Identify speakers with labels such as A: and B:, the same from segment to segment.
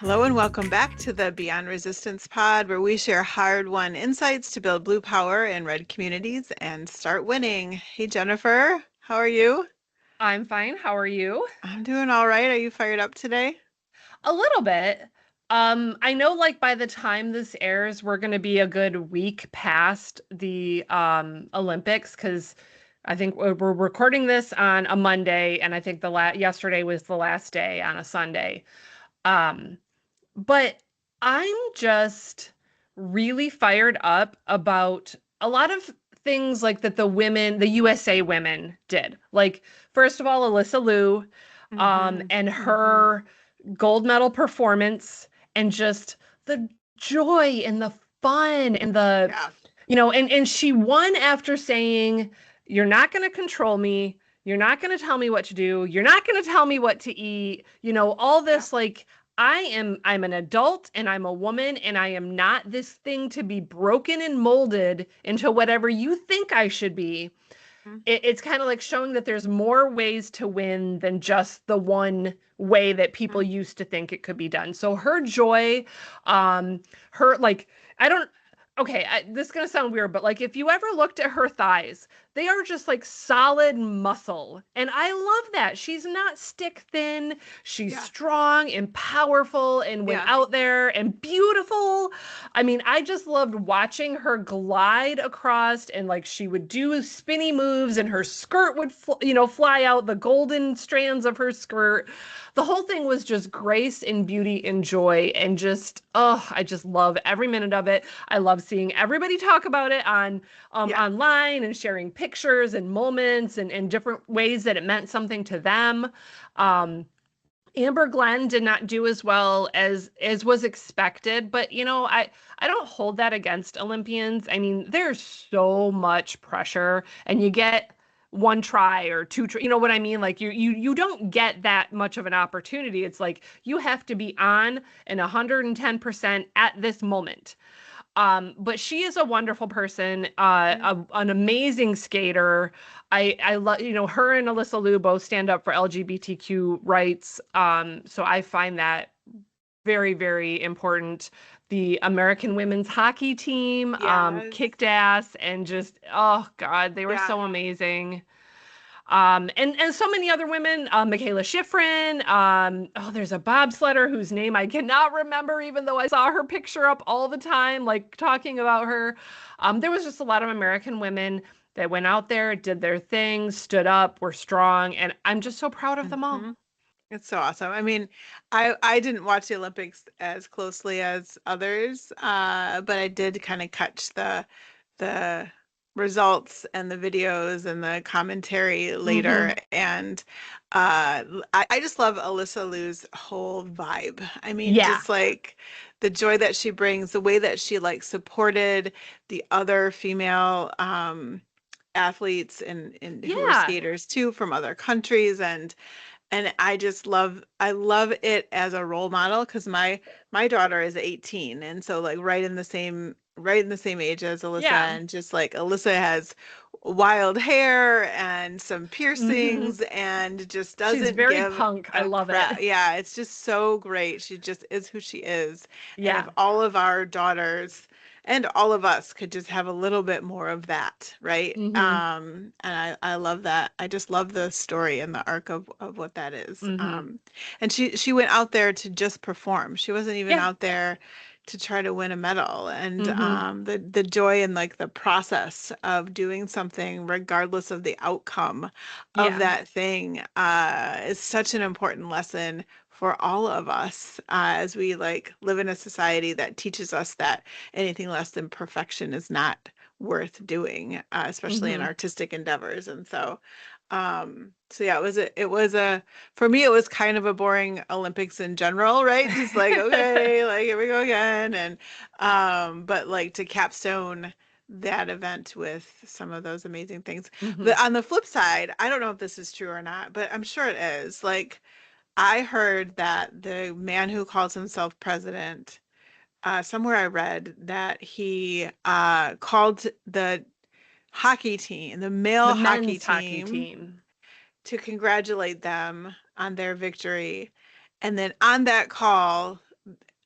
A: Hello and welcome back to the Beyond Resistance Pod, where we share hard-won insights to build blue power in red communities and start winning. Hey Jennifer, how are you?
B: I'm fine. How are you?
A: I'm doing all right. Are you fired up today?
B: A little bit. I know like by the time this airs, we're going to be a good week past the Olympics because I think we're recording this on a Monday and I think the yesterday was the last day on a Sunday. Um, but I'm just really fired up about a lot of things like that the USA women did. Like first of all, Alyssa Liu
A: Mm-hmm.
B: and
A: Mm-hmm.
B: her gold medal performance and just the joy and the fun and the
A: Yeah.
B: and she won after saying you're not going to control me, you're not going to tell me what to do, you're not going to tell me what to eat, all
A: Yeah.
B: this like I'm an adult and I'm a woman and I am not this thing to be broken and molded into whatever you think I should be. It's kind of like showing that there's more ways to win than just the one way that people
A: Mm-hmm.
B: used to think it could be done. So her joy, um, her like, I don't. Okay, this is gonna sound weird, but like if you ever looked at her thighs, they are just like solid muscle, and I love that. She's not stick thin. She's
A: Yeah.
B: strong and powerful, and went
A: Yeah.
B: out there and beautiful. I mean, I just loved watching her glide across and like she would do spinny moves and her skirt would fly out the golden strands of her skirt. The whole thing was just grace and beauty and joy and just I just love every minute of it. I love seeing everybody talk about it on
A: Yeah.
B: online and sharing pictures and moments and different ways that it meant something to them. Um Amber Glenn did not do as well as was expected, but I don't hold that against Olympians. I mean, there's so much pressure and you get one try or two you know what I mean? Like you don't get that much of an opportunity. It's like you have to be on and 110% at this moment. But she is a wonderful person,
A: Yeah.
B: an amazing skater. I love, her and Alyssa Liu both stand up for LGBTQ rights. So I find that very, very important. The American women's hockey team,
A: Yes.
B: kicked ass and just, oh God, they were
A: Yeah.
B: so amazing. And so many other women, Michaela Schifrin. Oh, there's a bobsledder whose name I cannot remember, even though I saw her picture up all the time, like talking about her. There was just a lot of American women that went out there, did their thing, stood up, were strong, and I'm just so proud of them all.
A: Mm-hmm. It's so awesome. I mean, I didn't watch the Olympics as closely as others, but I did kind of catch the results and the videos and the commentary later.
B: Hmm.
A: And I just love Alyssa Liu's whole vibe. I mean,
B: Yeah,
A: just like the joy that she brings, the way that she like supported the other female athletes and who are
B: yeah,
A: skaters too from other countries and I love it as a role model because my daughter is 18 and so like right in the same age as Alyssa
B: yeah.
A: and just like Alyssa has wild hair and some
B: Hmm.
A: piercings and just
B: She's
A: doesn't
B: very
A: give
B: punk. I
A: a
B: love
A: crap.
B: it.
A: Yeah, it's just so great. She just is who she is. And if
B: Yeah.
A: all of our daughters and all of us could just have a little bit more of that, right?
B: Hmm.
A: And I love that. I just love the story and the arc of what that is.
B: Hmm.
A: And she went out there to just perform. She wasn't even
B: Yeah.
A: out there to try to win a medal. And
B: Hmm.
A: the joy and like the process of doing something regardless of the outcome of
B: Yeah.
A: that thing is such an important lesson for all of us as we like live in a society that teaches us that anything less than perfection is not worth doing, especially in
B: Hmm.
A: artistic endeavors. And so yeah, it was a for me it was kind of a boring Olympics in general, right? Just like okay, like here we go again, and but like to capstone that event with some of those amazing things.
B: Hmm.
A: But on the flip side, I don't know if this is true or not, but I'm sure it is. Like I heard that the man who calls himself president somewhere I read that he called the hockey team, the
B: The
A: male hockey
B: men's hockey
A: team,
B: team.
A: to congratulate them on their victory. And then on that call,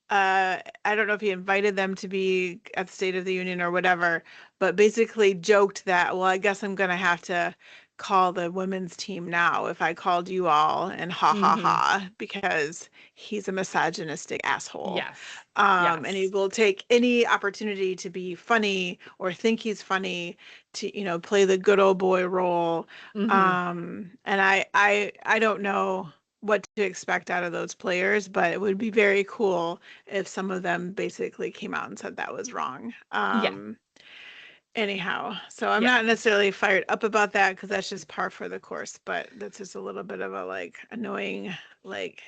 A: I don't know if he invited them to be at the State of the Union or whatever, but basically joked that, well, I guess I'm going to have to call the women's team now if I called you all and ha ha
B: Mm-hmm.
A: ha, because he's a misogynistic asshole.
B: Yes.
A: And he
B: Yes.
A: will take any opportunity to be funny or think he's funny to, play the good old boy role.
B: Mm-hmm.
A: And I don't know what to expect out of those players, but it would be very cool if some of them basically came out and said that was wrong.
B: Yeah.
A: Anyhow, so I'm
B: Yeah.
A: not necessarily fired up about that because that's just par for the course, but that's just a little bit of a like annoying like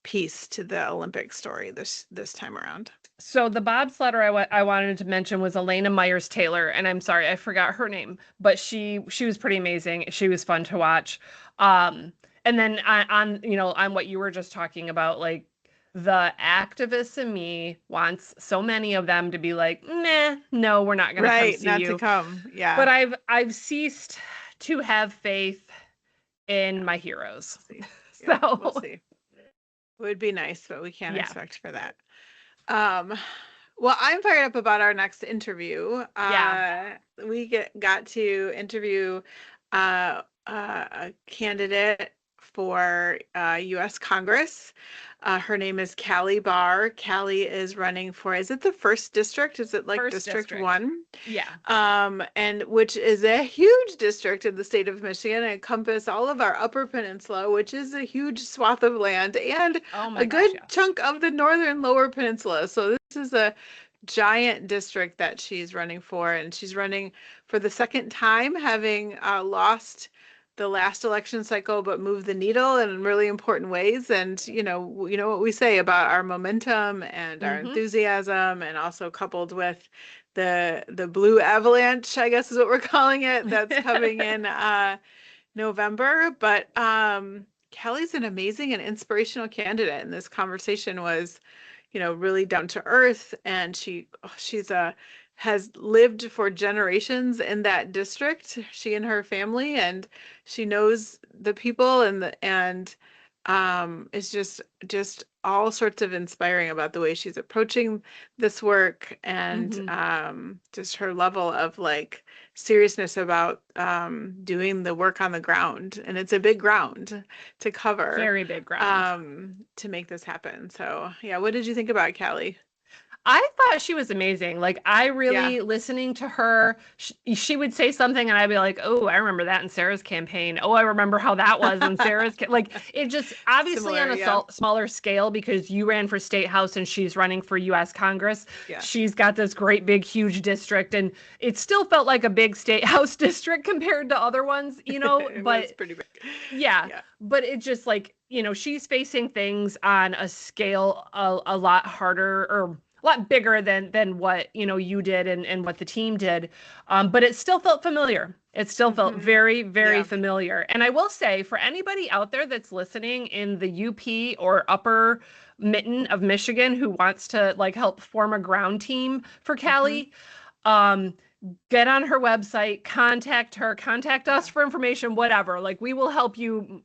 A: piece to the Olympic story this time around.
B: So the bobsledder I wanted to mention was Elena Myers Taylor, and I'm sorry I forgot her name, but she was pretty amazing. She was fun to watch. Um, and then on what you were just talking about, like the activist in me wants so many of them to be like, nah, no, we're not gonna come
A: Right,
B: see
A: not to
B: you.
A: come. Yeah.
B: But I've ceased to have faith in
A: Yeah.
B: my heroes.
A: We'll see. Yeah, we'll
B: So
A: see. It would be nice, but we can't
B: yeah,
A: expect for that. Um, well, I'm fired up about our next interview.
B: yeah,
A: We got to interview a candidate for U.S. Congress. Her name is Callie Barr. Callie is running for, is it the first district? Is it like
B: first
A: District
B: district.
A: 1?
B: Yeah,
A: And which is a huge district in the state of Michigan, encompass all of our Upper Peninsula, which is a huge swath of land, and
B: oh
A: a
B: my
A: good
B: gosh, yes.
A: chunk of the northern Lower Peninsula. So this is a giant district that she's running for, and she's running for the second time, having lost the last election cycle, but moved the needle in really important ways. And you know what we say about our momentum and our
B: Mm-hmm.
A: enthusiasm, and also coupled with the blue avalanche, I guess is what we're calling it, that's coming in November. But Kelly's an amazing and inspirational candidate, and this conversation was, really down to earth, and she's a has lived for generations in that district, she and her family, and she knows the people, and it's just all sorts of inspiring about the way she's approaching this work, and
B: Mm-hmm.
A: just her level of like seriousness about doing the work on the ground, and it's a big ground to cover,
B: Very big ground.
A: to make this happen. So yeah, what did you think about Callie?
B: I thought she was amazing. Like I
A: Yeah.
B: really listening to her, she would say something and I'd be like, "Oh, I remember that in Sarah's campaign. Oh, I remember how that was in like it just obviously on
A: Similar,
B: a
A: yeah.
B: smaller scale because you ran for state house and she's running for US Congress.
A: Yeah.
B: She's got this great big huge district and it still felt like a big state house district compared to other ones,
A: It was
B: but
A: pretty big.
B: yeah,
A: Yeah.
B: but it just like, she's facing things on a scale a lot harder or a lot bigger than what, you did and what the team did. But it still felt familiar. It still felt
A: Hmm.
B: very, very
A: Yeah.
B: familiar. And I will say, for anybody out there that's listening in the UP or upper mitten of Michigan who wants to like help form a ground team for
A: Hmm.
B: Callie, um, get on her website, contact her, contact us
A: Yeah.
B: for information, whatever. Like we will help you,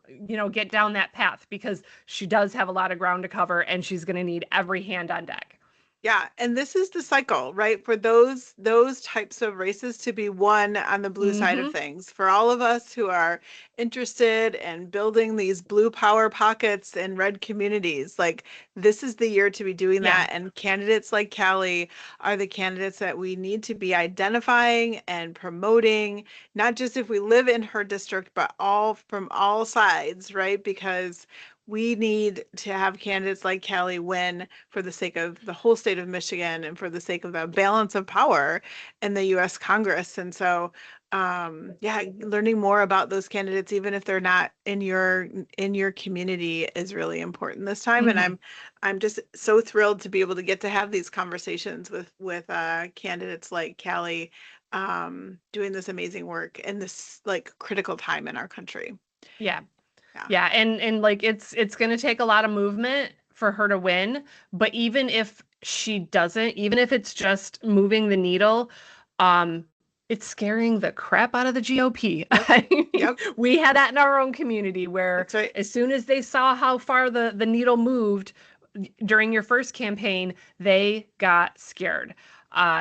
B: get down that path because she does have a lot of ground to cover and she's going to need every hand on deck.
A: Yeah, and this is the cycle, right? For those types of races to be won on the blue side of
B: Mm-hmm.
A: things. For all of us who are interested in building these blue power pockets in red communities, like this is the year to be doing
B: Yeah.
A: that. And candidates like Callie are the candidates that we need to be identifying and promoting, not just if we live in her district, but all from all sides, right? Because we need to have candidates like Callie win for the sake of the whole state of Michigan and for the sake of the balance of power in the US Congress. And so yeah, learning more about those candidates, even if they're not in your community, is really important this time. And
B: Mm-hmm.
A: I'm just so thrilled to be able to get to have these conversations with candidates like Callie, doing this amazing work in this like critical time in our country.
B: Yeah.
A: Yeah.
B: Yeah. And like it's going to take a lot of movement for her to win. But even if she doesn't, even if it's just moving the needle, um, it's scaring the crap out of the GOP.
A: Yep.
B: I mean,
A: Yep.
B: we had that in our own community where
A: That's right.
B: as soon as they saw how far the needle moved, during your first campaign, they got scared.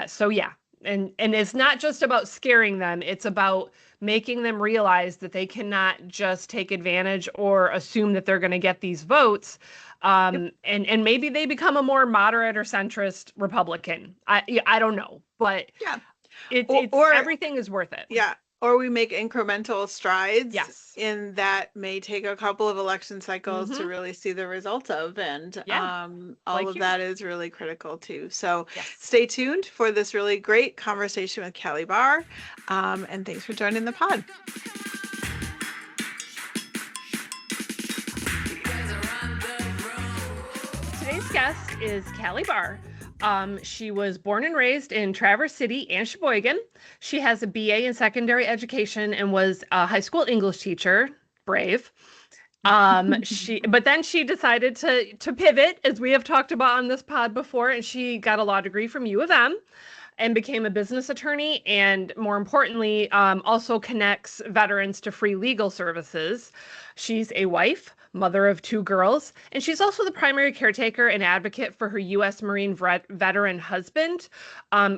B: So yeah, and it's not just about scaring them, it's about making them realize that they cannot just take advantage or assume that they're going to get these votes.
A: Yep.
B: And maybe they become a more moderate or centrist Republican. I don't know, but
A: Yeah.
B: it's
A: Or
B: everything is worth it.
A: yeah, or we make incremental strides
B: Yes.
A: in that may take a couple of election cycles to
B: Mm-hmm.
A: really see the result of, and
B: Yeah,
A: all
B: like
A: of
B: you.
A: that is really critical too. So
B: Yes.
A: stay tuned for this really great conversation with Callie Barr, and thanks for joining the pod.
B: Today's guest is Callie Barr. She was born and raised in Traverse City and Sheboygan. She has a BA in secondary education and was a high school English teacher. Brave. But then she decided to pivot, as we have talked about on this pod before, and she got a law degree from U of M and became a business attorney, and more importantly, also connects veterans to free legal services. She's a wife, mother of 2 girls, and she's also the primary caretaker and advocate for her U.S. Marine veteran husband.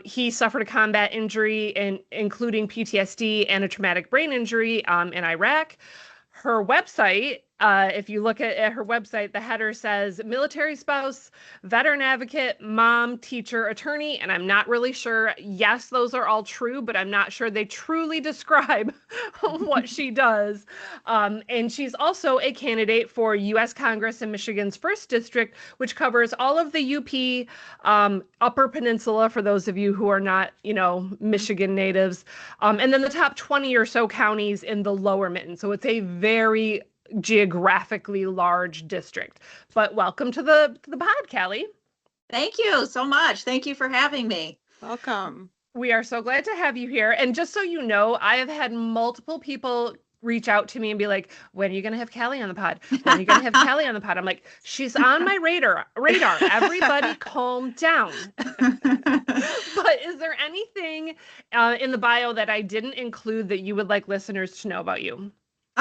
B: He suffered a combat injury, including PTSD and a traumatic brain injury in Iraq. Her website, if you look at her website, the header says military spouse, veteran advocate, mom, teacher, attorney, and I'm not really sure. Yes, those are all true, but I'm not sure they truly describe what she does. And she's also a candidate for U.S. Congress in Michigan's 1st District, which covers all of the UP Upper Peninsula, for those of you who are not, Michigan natives, and then the top 20 or so counties in the Lower Mitten. So it's a very geographically large district. But welcome to the pod, Callie.
C: Thank you so much. Thank you for having me.
A: Welcome.
B: We are so glad to have you here. And just so you know, I have had multiple people reach out to me and be like, when are you going to have Callie on the pod? When are you going to have Callie on the pod? I'm like, she's on my radar. Everybody calm down. But is there anything in the bio that I didn't include that you would like listeners to know about you?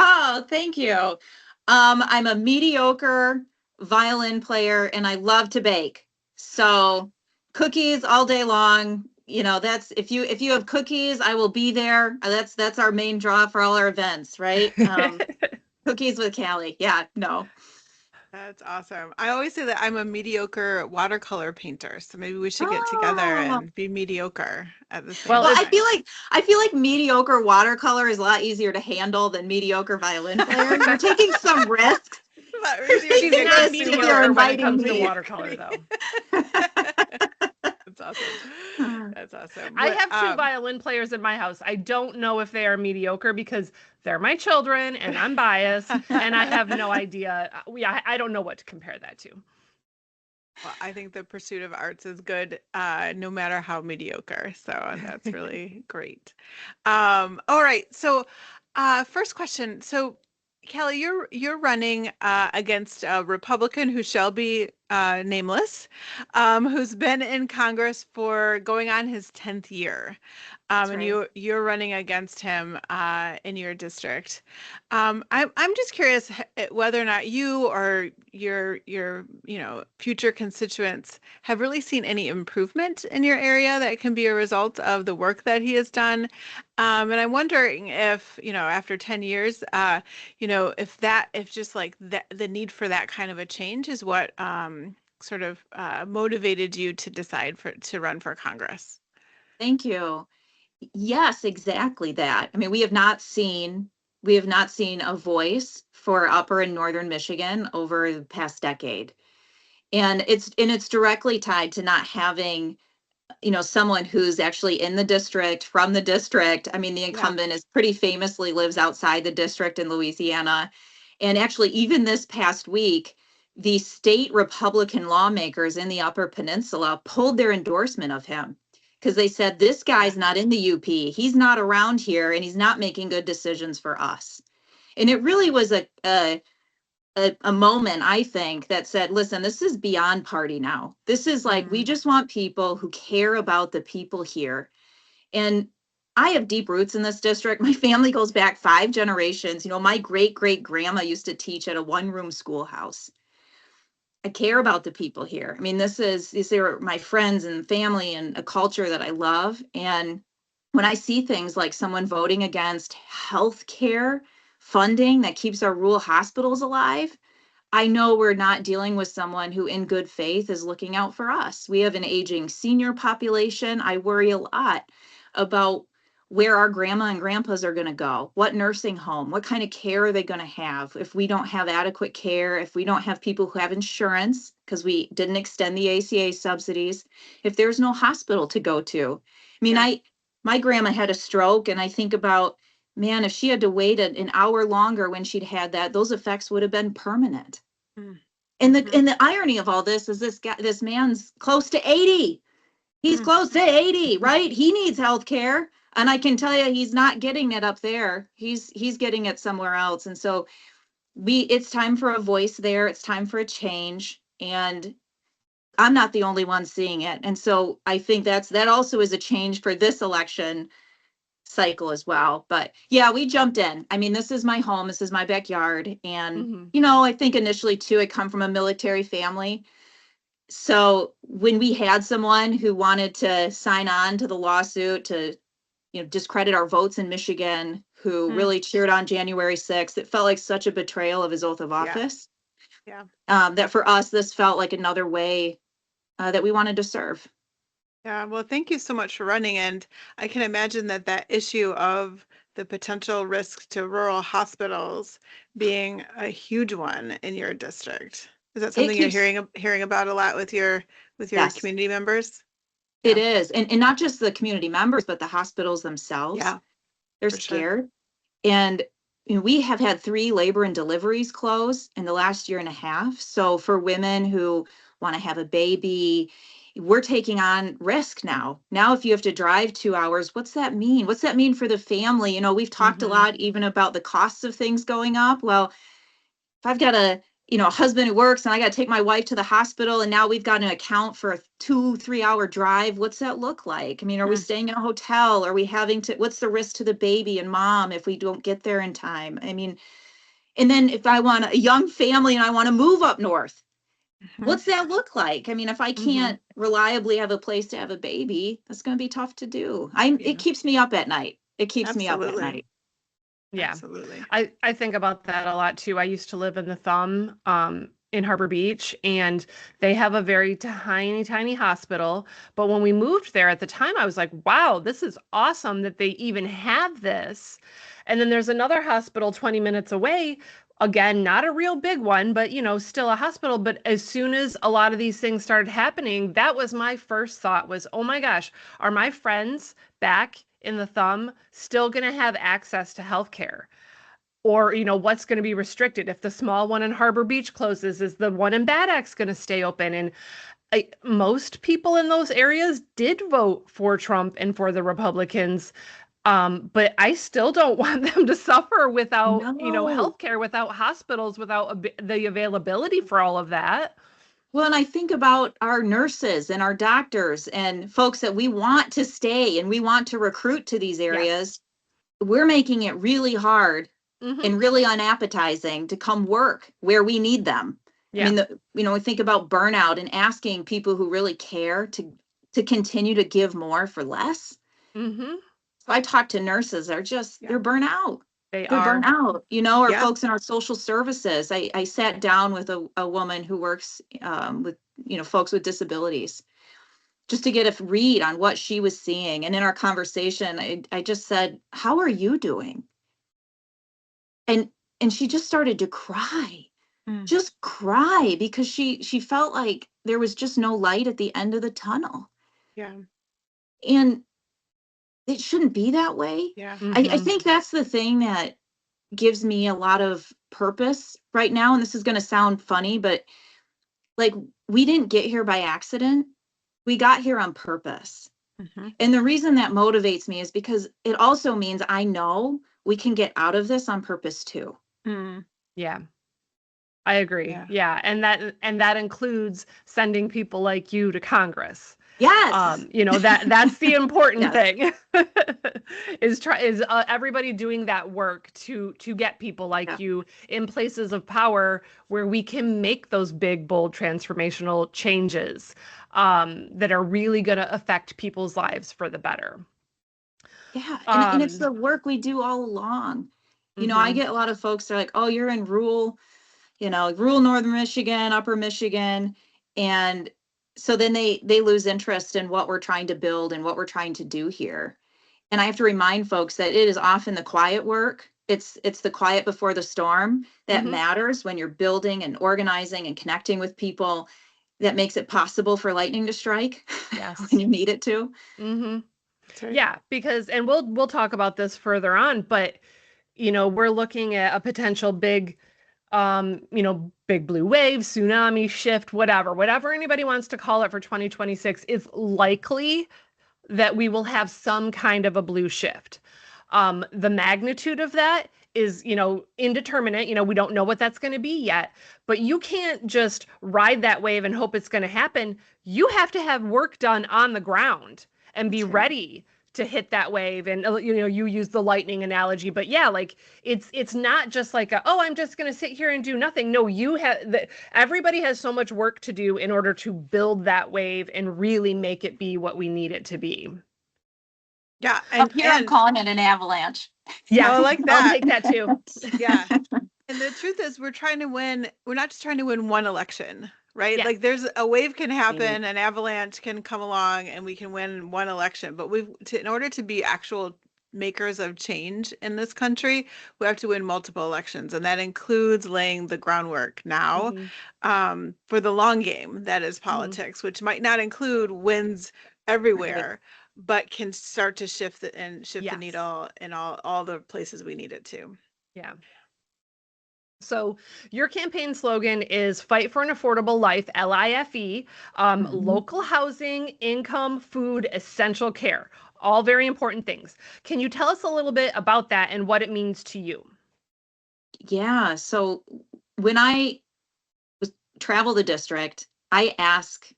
C: Oh, thank you. I'm a mediocre violin player and I love to bake. So cookies all day long. That's if you have cookies, I will be there. That's our main draw for all our events, right? Cookies with Callie. Yeah, no.
A: That's awesome. I always say that I'm a mediocre watercolor painter, so maybe we should get together
C: Oh.
A: and be mediocre at the same
B: Well,
C: Well,
A: time.
C: I feel like mediocre watercolor is a lot easier to handle than mediocre violin player. You're taking some risks.
A: But really,
B: she's
C: You're
B: not
C: just-
B: mediocre
C: you're
B: when it
C: inviting
B: comes to
C: me.
B: watercolor, though.
A: That's awesome. That's awesome.
B: I
A: But,
B: have 2 violin players in my house. I don't know if they are mediocre because they're my children and I'm biased and I have no idea. I don't know what to compare that to.
A: well, I think the pursuit of arts is good, no matter how mediocre. So that's really great. All right. So, first question. So, Callie, you're running against a Republican who shall be nameless, who's been in Congress for going on his 10th year, and
C: right.
A: you're running against him in your district. I'm just curious whether or not you or your future constituents have really seen any improvement in your area that can be a result of the work that he has done. And I'm wondering if, after 10 years, if just like the need for that kind of a change is what sort of motivated you to decide to run for Congress.
C: Thank you. Yes, exactly that. I mean, we have not seen a voice for Upper and Northern Michigan over the past decade. And it's directly tied to not having, someone who's actually in the district, from the district. I mean, the
A: Yeah.
C: incumbent is pretty famously lives outside the district in Louisiana. And actually, even this past week, the state Republican lawmakers in the Upper Peninsula pulled their endorsement of him because they said, this guy's not in the UP. He's not around here and he's not making good decisions for us. And it really was a moment, I think, that said, listen, this is beyond party now. This is like, we just want people who care about the people here. And I have deep roots in this district. My family goes back 5 generations. My great great grandma used to teach at a 1-room schoolhouse. I care about the people here. I mean, these are my friends and family and a culture that I love. And when I see things like someone voting against health care funding that keeps our rural hospitals alive, I know we're not dealing with someone who in good faith is looking out for us. We have an aging senior population. I worry a lot about where our grandma and grandpas are going to go, what nursing home, what kind of care are they going to have if we don't have adequate care, if we don't have people who have insurance because we didn't extend the ACA subsidies, if there's no hospital to go to. I mean,
A: Yeah.
C: my grandma had a stroke, and I think about, man, if she had to wait an hour longer when she'd had that, those effects would have been permanent.
A: Mm.
C: And
A: Mhm.
C: the irony of all this is this man's close to 80. He's
A: Mm.
C: close to 80, right? He needs health care. And I can tell you he's not getting it up there. He's getting it somewhere else. And so it's time for a voice there. It's time for a change. And I'm not the only one seeing it. And so I think that also is a change for this election cycle as well. But yeah, we jumped in. I mean, this is my home. This is my backyard. And,
B: Mhm.
C: I think initially too, I come from a military family. So when we had someone who wanted to sign on to the lawsuit to, discredit our votes in Michigan, who
A: Mm.
C: really cheered on January 6th, it felt like such a betrayal of his oath of
A: Yeah.
C: office.
A: Yeah.
C: That for us, this felt like another way that we wanted to serve.
A: Yeah. Well, thank you so much for running. And I can imagine that issue of the potential risk to rural hospitals being a huge one in your district. Is that
C: It
A: something you're
C: keeps,
A: hearing about a lot with your
C: yes,
A: community members?
C: it
A: Yeah.
C: is. And not just the community members, but the hospitals themselves.
A: Yeah,
C: They're
A: for sure.
C: scared. And we have had 3 labor and deliveries close in the last year and a half. So for women who want to have a baby, we're taking on risk now. Now, if you have to drive 2 hours, what's that mean? What's that mean for the family? We've talked a
B: Mhm.
C: lot even about the costs of things going up. Well, if I've got a husband who works and I got to take my wife to the hospital, and now we've got to account for a 2-3 hour drive, what's that look like? I mean, are we
A: Mm.
C: staying in a hotel? Are we what's the risk to the baby and mom if we don't get there in time? I mean, and then if I want a young family and I want to move up north,
A: Mhm.
C: what's that look like? I mean, if I
B: Mhm.
C: can't reliably have a place to have a baby, that's going to be tough to do.
A: Yeah.
C: It keeps me up at night. It keeps me up at
A: Absolutely.
C: night.
B: Yeah.
A: Absolutely.
B: I think about that a lot too. I used to live in the Thumb, in Harbor Beach, and they have a very tiny, tiny hospital. But when we moved there at the time, I was like, wow, this is awesome that they even have this. And then there's another hospital 20 minutes away. Again, not a real big one, but still a hospital. But as soon as a lot of these things started happening, that was my first thought was, oh my gosh, are my friends back in the Thumb still going to have access to healthcare? Or, what's going to be restricted? If the small one in Harbor Beach closes, is the one in Bad Axe going to stay open? And most people in those areas did vote for Trump and for the Republicans. But I still don't want them to suffer without,
C: No.
B: healthcare, without hospitals, without the availability for all of that.
C: Well, and I think about our nurses and our doctors and folks that we want to stay and we want to recruit to these
B: Yes.
C: areas. We're making it really hard
B: Mm-hmm.
C: and really unappetizing to come work where we need them. I
B: Yeah.
C: mean, we think about burnout and asking people who really care to continue to give more for less.
B: Mm-hmm.
C: So I talk to nurses,
A: Yeah.
C: they're burnt out.
B: They
C: They're burnt
B: are.
C: out, or
A: Yeah.
C: folks in our social services. I sat down with a woman who works with, folks with disabilities just to get a read on what she was seeing. And in our conversation, I just said, how are you doing? And she just started to cry,
A: Mm.
C: just cry because she felt like there was just no light at the end of the tunnel.
A: Yeah.
C: And it shouldn't be that way.
A: Yeah.
C: I
B: Mm-hmm.
C: think that's the thing that gives me a lot of purpose right now. And this is going to sound funny, but like, we didn't get here by accident. We got here on purpose.
A: Mhm.
C: And the reason that motivates me is because it also means I know we can get out of this on purpose too.
A: Mm.
B: Yeah. I agree.
A: Yeah.
B: Yeah. And that includes sending people like you to Congress.
C: Yes.
B: That's the important
C: Yes.
B: thing is everybody doing that work to get people like you in places of power where we can make those big, bold, transformational changes that are really going to affect people's lives for the better.
C: Yeah, and it's the work we do all along. I get a lot of folks that are like, oh, you're in rural northern Michigan, upper Michigan. And so then they lose interest in what we're trying to build and what we're trying to do here. And I have to remind folks that it is often the quiet work. It's the quiet before the storm that matters when you're building and organizing and connecting with people, that makes it possible for lightning to strike when you need it to.
B: Right. Yeah, because, and we'll talk about this further on, but we're looking at a potential big big blue wave, tsunami, shift, whatever anybody wants to call it for 2026, is likely that we will have some kind of a blue shift. The magnitude of that is, indeterminate. We don't know what that's going to be yet, but you can't just ride that wave and hope it's going to happen. You have to have work done on the ground and be ready to hit that wave. And you use the lightning analogy, but yeah, like it's not just like I'm just going to sit here and do nothing. No, everybody has so much work to do in order to build that wave and really make it be what we need it to be.
C: Yeah, and here I'm calling it an avalanche.
B: Yeah,
A: I like that.
B: I'll take that too.
A: Yeah. And the truth is, we're not just trying to win one election, right?
B: Yeah.
A: Like there's a wave can happen, an avalanche can come along, and we can win one election. But in order to be actual makers of change in this country, we have to win multiple elections. And that includes laying the groundwork now for the long game that is politics, which might not include wins everywhere, but can start to shift the needle in all the places we need it to.
B: Yeah. So your campaign slogan is Fight for an Affordable Life, LIFE, local housing, income, food, essential care. All very important things. Can you tell us a little bit about that and what it means to you?
C: Yeah. So when I travel the district, I ask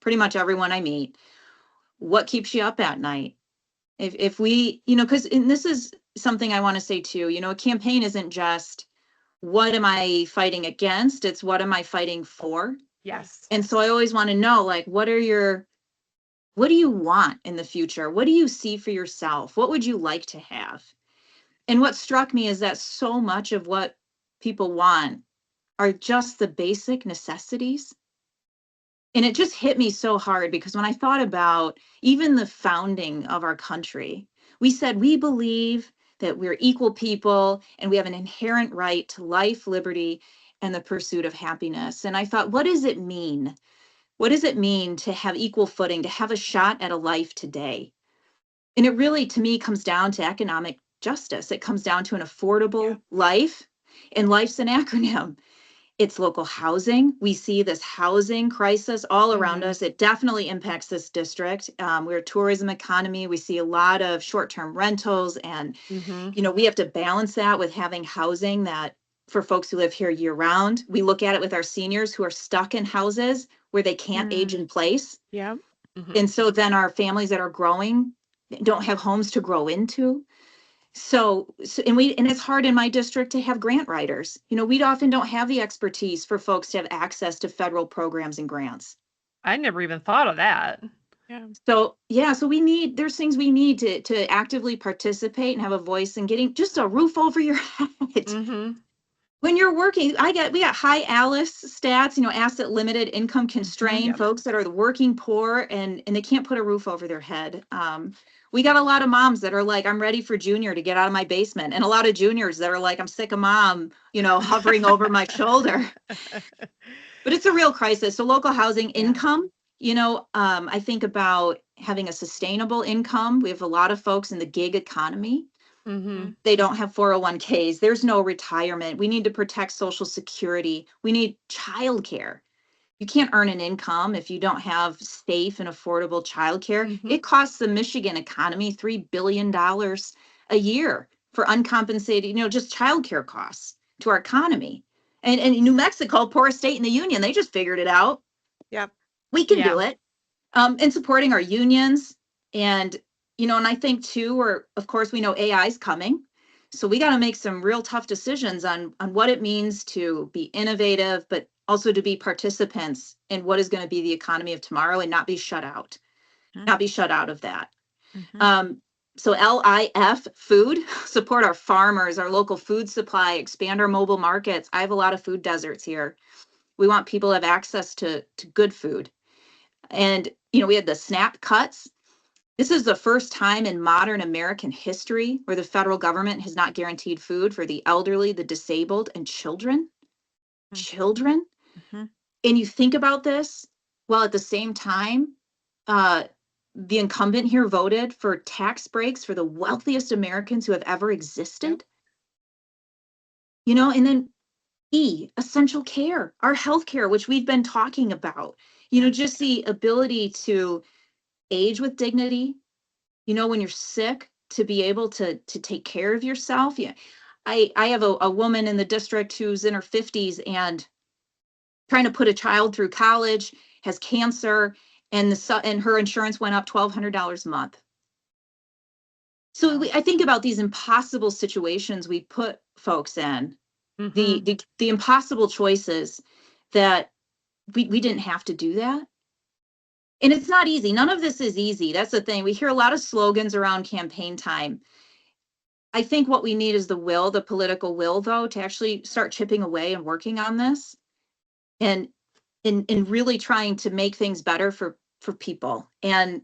C: pretty much everyone I meet, what keeps you up at night? If we, because this is something I want to say too, a campaign isn't just what am I fighting against? It's what am I fighting for?
B: Yes.
C: And so I always want to know, like, what do you want in the future? What do you see for yourself? What would you like to have? And what struck me is that so much of what people want are just the basic necessities. And it just hit me so hard because when I thought about even the founding of our country, we said we believe that we're equal people and we have an inherent right to life, liberty, and the pursuit of happiness. And I thought, what does it mean? What does it mean to have equal footing, to have a shot at a life today? And it really, to me, comes down to economic justice. It comes down to an affordable life, and life's an acronym. It's local housing. We see this housing crisis all around us. It definitely impacts this district. We're a tourism economy. We see a lot of short-term rentals, and we have to balance that with having housing that for folks who live here year-round. We look at it with our seniors who are stuck in houses where they can't age in place.
A: Yeah.
C: And so then our families that are growing don't have homes to grow into. So and it's hard in my district to have grant writers. We often don't have the expertise for folks to have access to federal programs and grants.
B: I never even thought of that.
C: Yeah. So there's things we need to actively participate and have a voice in getting just a roof over your head. When you're working, we got high ALICE stats, asset limited, income constrained folks that are the working poor and they can't put a roof over their head. We got a lot of moms that are like, I'm ready for junior to get out of my basement. And a lot of juniors that are like, I'm sick of mom, hovering over my shoulder. But it's a real crisis. So local housing income, I think about having a sustainable income. We have a lot of folks in the gig economy. They don't have 401ks. There's no retirement. We need to protect Social Security. We need childcare. You can't earn an income if you don't have safe and affordable childcare. It costs the Michigan economy $3 billion a year for uncompensated, just childcare costs to our economy. And New Mexico, poorest state in the union, they just figured it out.
A: Yep.
C: We can do it. And supporting our unions and and I think too, of course, we know AI is coming. So we got to make some real tough decisions on what it means to be innovative, but also to be participants in what is going to be the economy of tomorrow and not be shut out, of that. So LIF, food, support our farmers, our local food supply, expand our mobile markets. I have a lot of food deserts here. We want people to have access to good food. And, we had the SNAP cuts. This is the first time in modern American history where the federal government has not guaranteed food for the elderly, the disabled, and children. Children. And you think about this, while at the same time, the incumbent here voted for tax breaks for the wealthiest Americans who have ever existed. And then essential care, our healthcare, which we've been talking about, just the ability to age with dignity, when you're sick, to be able to take care of yourself. Yeah. I have a woman in the district who's in her 50s and trying to put a child through college, has cancer, and her insurance went up $1,200 a month. So I think about these impossible situations we put folks in, the impossible choices that we didn't have to do that. And it's not easy. None of this is easy. That's the thing. We hear a lot of slogans around campaign time. I think what we need is the political will, though, to actually start chipping away and working on this and really trying to make things better for people. And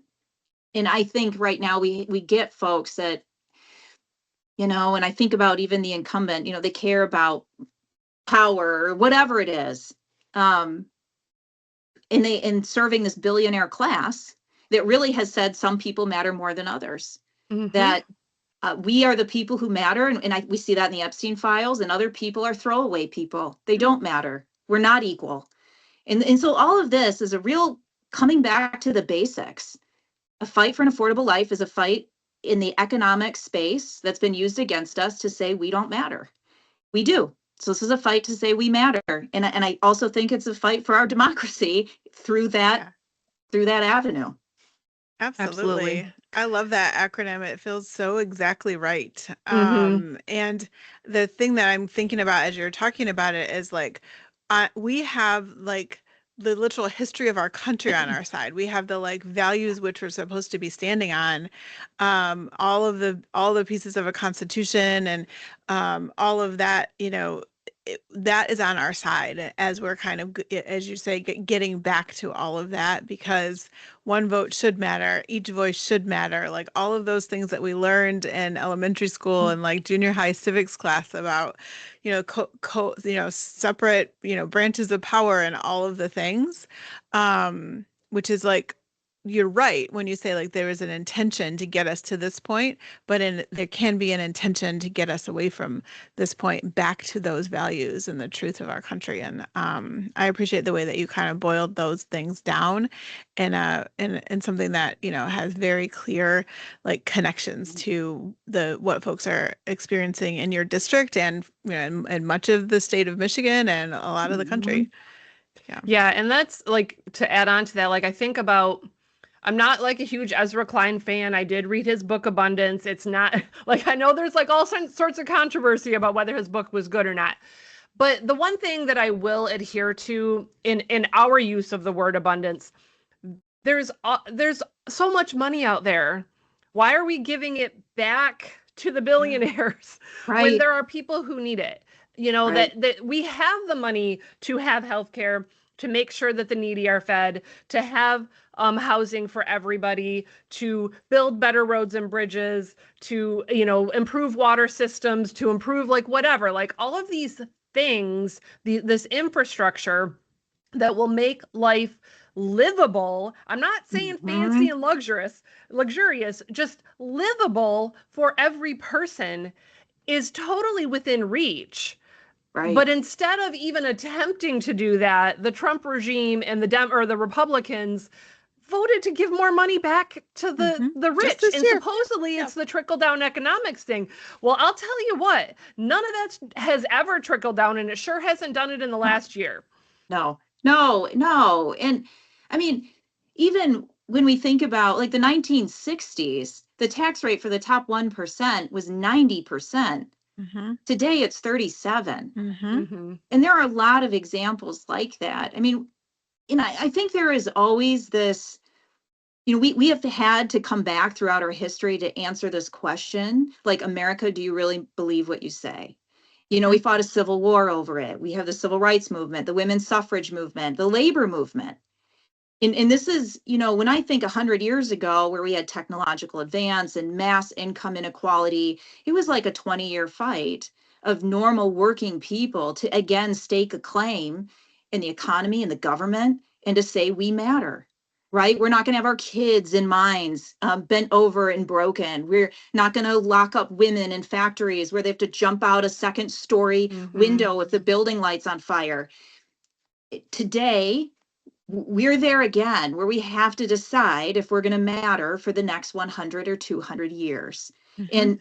C: I think right now we get folks that, and I think about even the incumbent, they care about power or whatever it is. And serving this billionaire class that really has said some people matter more than others, that we are the people who matter. And we see that in the Epstein files, and other people are throwaway people. They don't matter. We're not equal. And so all of this is a real coming back to the basics. A fight for an affordable life is a fight in the economic space that's been used against us to say we don't matter. We do. So this is a fight to say we matter. And I also think it's a fight for our democracy through that avenue.
A: Absolutely. I love that acronym. It feels so exactly right. And the thing that I'm thinking about as you're talking about it is like, we have like the literal history of our country on our side. We have the like values which we're supposed to be standing on, all the pieces of a constitution and all of that, that is on our side as we're kind of, as you say, getting back to all of that, because one vote should matter, each voice should matter, like all of those things that we learned in elementary school and like junior high civics class about, separate, branches of power and all of the things, which is like, you're right when you say like there is an intention to get us to this point, but there can be an intention to get us away from this point back to those values and the truth of our country. And I appreciate the way that you kind of boiled those things down in something that has very clear like connections to what folks are experiencing in your district and and much of the state of Michigan and a lot of the country.
B: Yeah, and that's like to add on to that, like I think about, I'm not like a huge Ezra Klein fan. I did read his book Abundance. It's not like, I know there's like all sorts of controversy about whether his book was good or not. But the one thing that I will adhere to in our use of the word abundance, there's so much money out there. Why are we giving it back to the billionaires when there are people who need it? That we have the money to have healthcare, to make sure that the needy are fed, to have housing for everybody, to build better roads and bridges, to, improve water systems, to improve like whatever, like all of these things, this infrastructure that will make life livable. I'm not saying fancy and luxurious, just livable for every person is totally within reach.
C: Right.
B: But instead of even attempting to do that, the Trump regime and the Republicans voted to give more money back to the rich. And supposedly it's the trickle down economics thing. Well, I'll tell you what, none of that has ever trickled down, and it sure hasn't done it in the last year.
C: No. And I mean, even when we think about like the 1960s, the tax rate for the top 1% was 90%.
A: Mm-hmm.
C: Today it's 37.
A: Mm-hmm.
C: And there are a lot of examples like that. I mean, and I think there is always this, we have had to come back throughout our history to answer this question, like, America, do you really believe what you say? We fought a civil war over it. We have the civil rights movement, the women's suffrage movement, the labor movement. And this is, when I think 100 years ago, where we had technological advance and mass income inequality, it was like a 20-year fight of normal working people to again stake a claim in the economy and the government and to say we matter, right? We're not going to have our kids in mines bent over and broken. We're not going to lock up women in factories where they have to jump out a second story window if the building light's on fire. Today, we're there again, where we have to decide if we're going to matter for the next 100 or 200 years. And,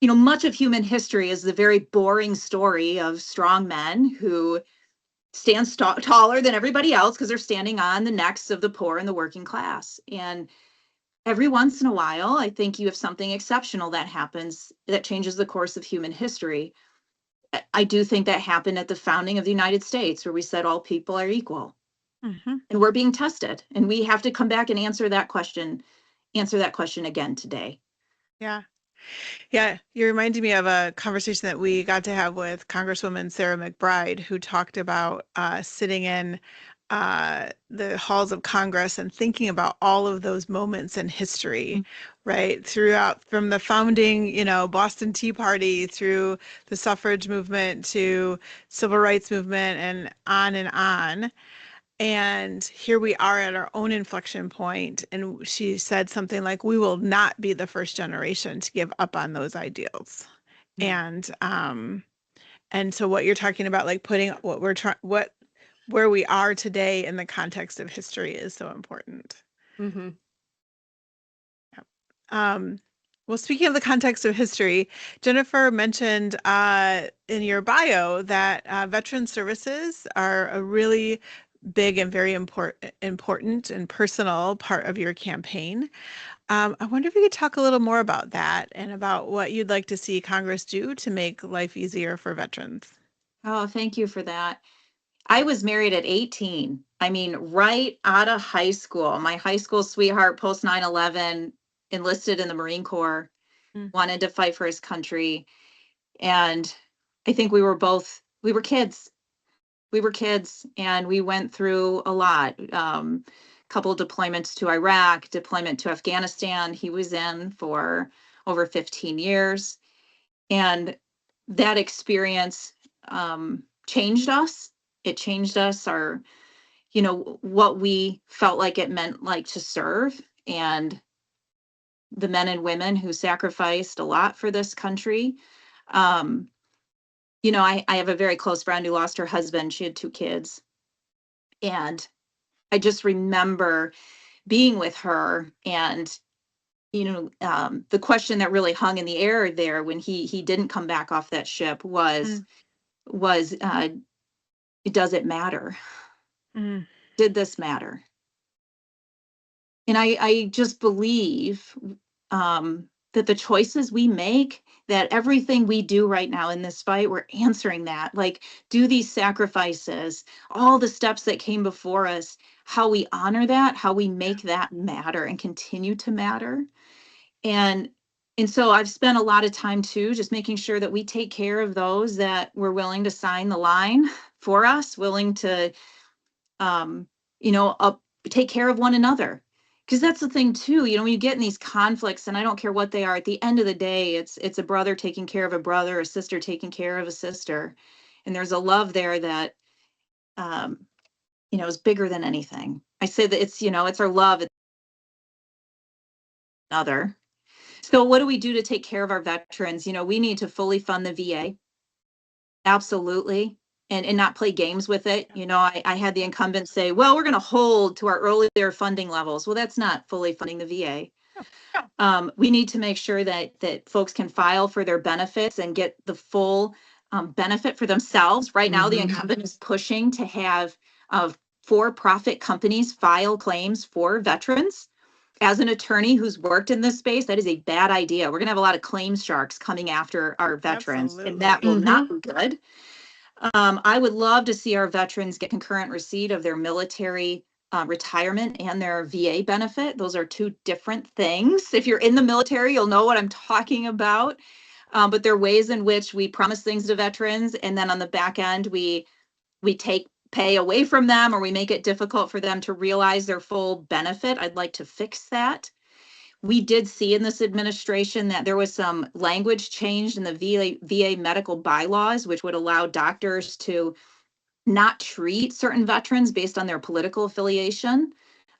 C: much of human history is the very boring story of strong men who stand taller than everybody else because they're standing on the necks of the poor and the working class. And every once in a while, I think you have something exceptional that happens that changes the course of human history. I do think that happened at the founding of the United States, where we said all people are equal. And we're being tested, and we have to come back and answer that question again today.
A: Yeah. Yeah. You reminded me of a conversation that we got to have with Congresswoman Sarah McBride, who talked about sitting in the halls of Congress and thinking about all of those moments in history, right? Throughout, from the founding, Boston Tea Party, through the suffrage movement to civil rights movement, and on and on. And here we are at our own inflection point. And she said something like, we will not be the first generation to give up on those ideals. And so what you're talking about, like putting what we're trying, where we are today in the context of history is so important. Well, speaking of the context of history, Jennifer mentioned in your bio that veteran services are a really big and very important and personal part of your campaign. I wonder if you could talk a little more about that and about what you'd like to see Congress do to make life easier for veterans.
C: Oh, thank you for that. I was married at 18. I mean, right out of high school. My high school sweetheart, post 9/11, enlisted in the Marine Corps, wanted to fight for his country. And I think we were kids. We were kids, and we went through a lot. Couple deployments to Iraq, deployment to Afghanistan. He was in for over 15 years. And that experience changed us. It changed us, what we felt like it meant, like, to serve, and the men and women who sacrificed a lot for this country. I have a very close friend who lost her husband. She had 2 kids. And I just remember being with her, and, the question that really hung in the air there when he didn't come back off that ship was, does it matter? Did this matter? And I just believe that the choices we make, that everything we do right now in this fight, we're answering that. Like, do these sacrifices, all the steps that came before us, how we honor that, how we make that matter and continue to matter. And so I've spent a lot of time too, just making sure that we take care of those that were willing to sign the line for us, willing to, take care of one another. Because that's the thing too, when you get in these conflicts, and I don't care what they are, at the end of the day, it's a brother taking care of a brother, a sister taking care of a sister. And there's a love there that, is bigger than anything. I say that it's our love. It's another. So what do we do to take care of our veterans? We need to fully fund the VA. Absolutely. And not play games with it. I had the incumbent say, well, we're going to hold to our earlier funding levels. Well, that's not fully funding the VA. We need to make sure that folks can file for their benefits and get the full benefit for themselves. Right now, the incumbent is pushing to have for-profit companies file claims for veterans. as an attorney who's worked in this space, that is a bad idea. We're going to have a lot of claims sharks coming after our veterans, and that will not be good. I would love to see our veterans get concurrent receipt of their military retirement and their VA benefit. Those are two different things. If you're in the military, you'll know what I'm talking about. But there are ways in which we promise things to veterans, and then on the back end, we take pay away from them, or we make it difficult for them to realize their full benefit. I'd like to fix that. We did see in this administration that there was some language changed in the VA medical bylaws, which would allow doctors to not treat certain veterans based on their political affiliation,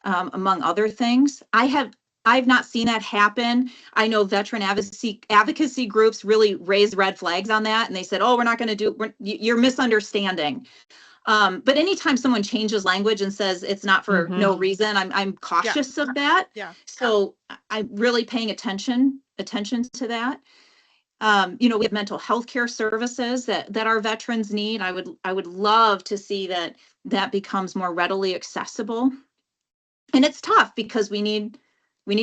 C: among other things. I've not seen that happen. I know veteran advocacy groups really raised red flags on that, and they said, "Oh, we're not going to you're misunderstanding." But anytime someone changes language and says it's not for no reason, I'm cautious of that.
A: Yeah.
C: So I'm really paying attention to that. We have mental health care services that our veterans need. I would love to see that becomes more readily accessible. And it's tough because we need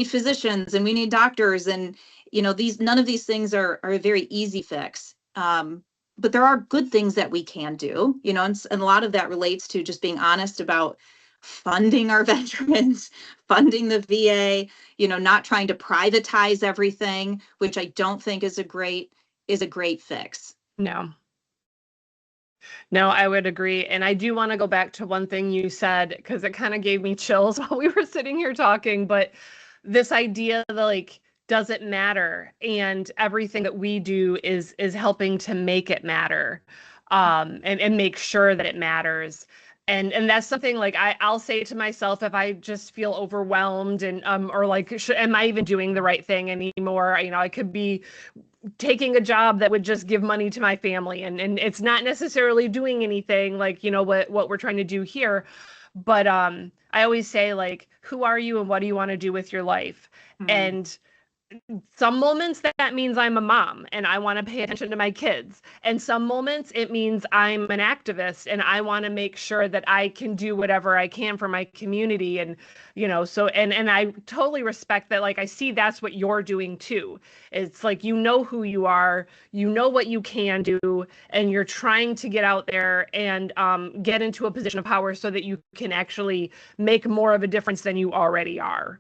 C: physicians and we need doctors, and none of these things are a very easy fix. But there are good things that we can do, and a lot of that relates to just being honest about funding our veterans, funding the VA, not trying to privatize everything, which I don't think is a great fix.
B: No, I would agree. And I do want to go back to one thing you said, because it kind of gave me chills while we were sitting here talking. But this idea that does it matter? And everything that we do is helping to make it matter, and make sure that it matters. And that's something I'll say to myself if I just feel overwhelmed and or am I even doing the right thing anymore? I could be taking a job that would just give money to my family, and it's not necessarily doing anything what we're trying to do here. But I always say, who are you and what do you want to do with your life? Mm-hmm. And some moments that means I'm a mom and I want to pay attention to my kids. And some moments it means I'm an activist and I want to make sure that I can do whatever I can for my community. And, and I totally respect that. I see that's what you're doing too. It's who you are, what you can do, and you're trying to get out there and get into a position of power so that you can actually make more of a difference than you already are.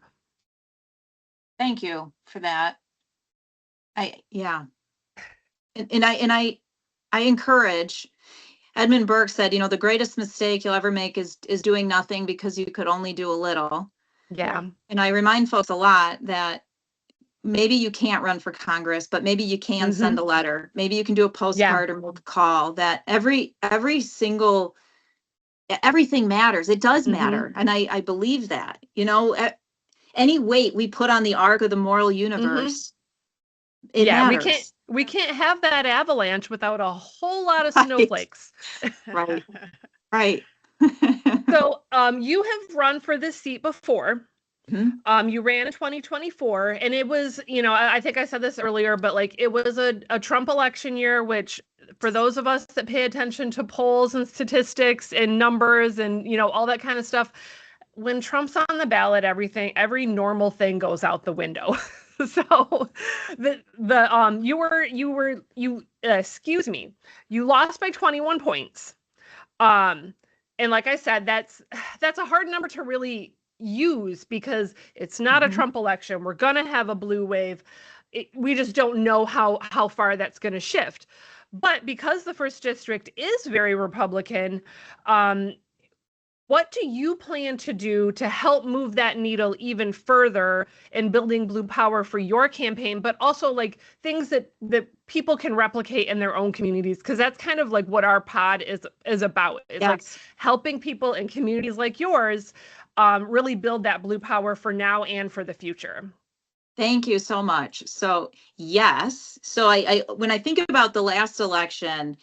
C: Thank you for that. I encourage. Edmund Burke said, the greatest mistake you'll ever make is doing nothing because you could only do a little.
B: Yeah.
C: And I remind folks a lot that maybe you can't run for Congress, but maybe you can send a letter. Maybe you can do a postcard or make a call. That everything matters. It does matter. And I believe that, any weight we put on the arc of the moral universe, it matters.
B: We can't have that avalanche without a whole lot of snowflakes.
C: Right.
B: So you have run for this seat before. Mm-hmm. You ran in 2024, and it was, I think I said this earlier, but it was a Trump election year, which for those of us that pay attention to polls and statistics and numbers and, all that kind of stuff, when Trump's on the ballot, every normal thing goes out the window. So you lost by 21 points. And like I said, that's a hard number to really use because it's not a Trump election. We're going to have a blue wave. We just don't know how far that's going to shift. But because the first district is very Republican, what do you plan to do to help move that needle even further in building blue power for your campaign, but also things that people can replicate in their own communities? Because that's kind of what our pod is about. It's helping people in communities like yours really build that blue power for now and for the future.
C: Thank you so much. So yes. So I when I think about the last election,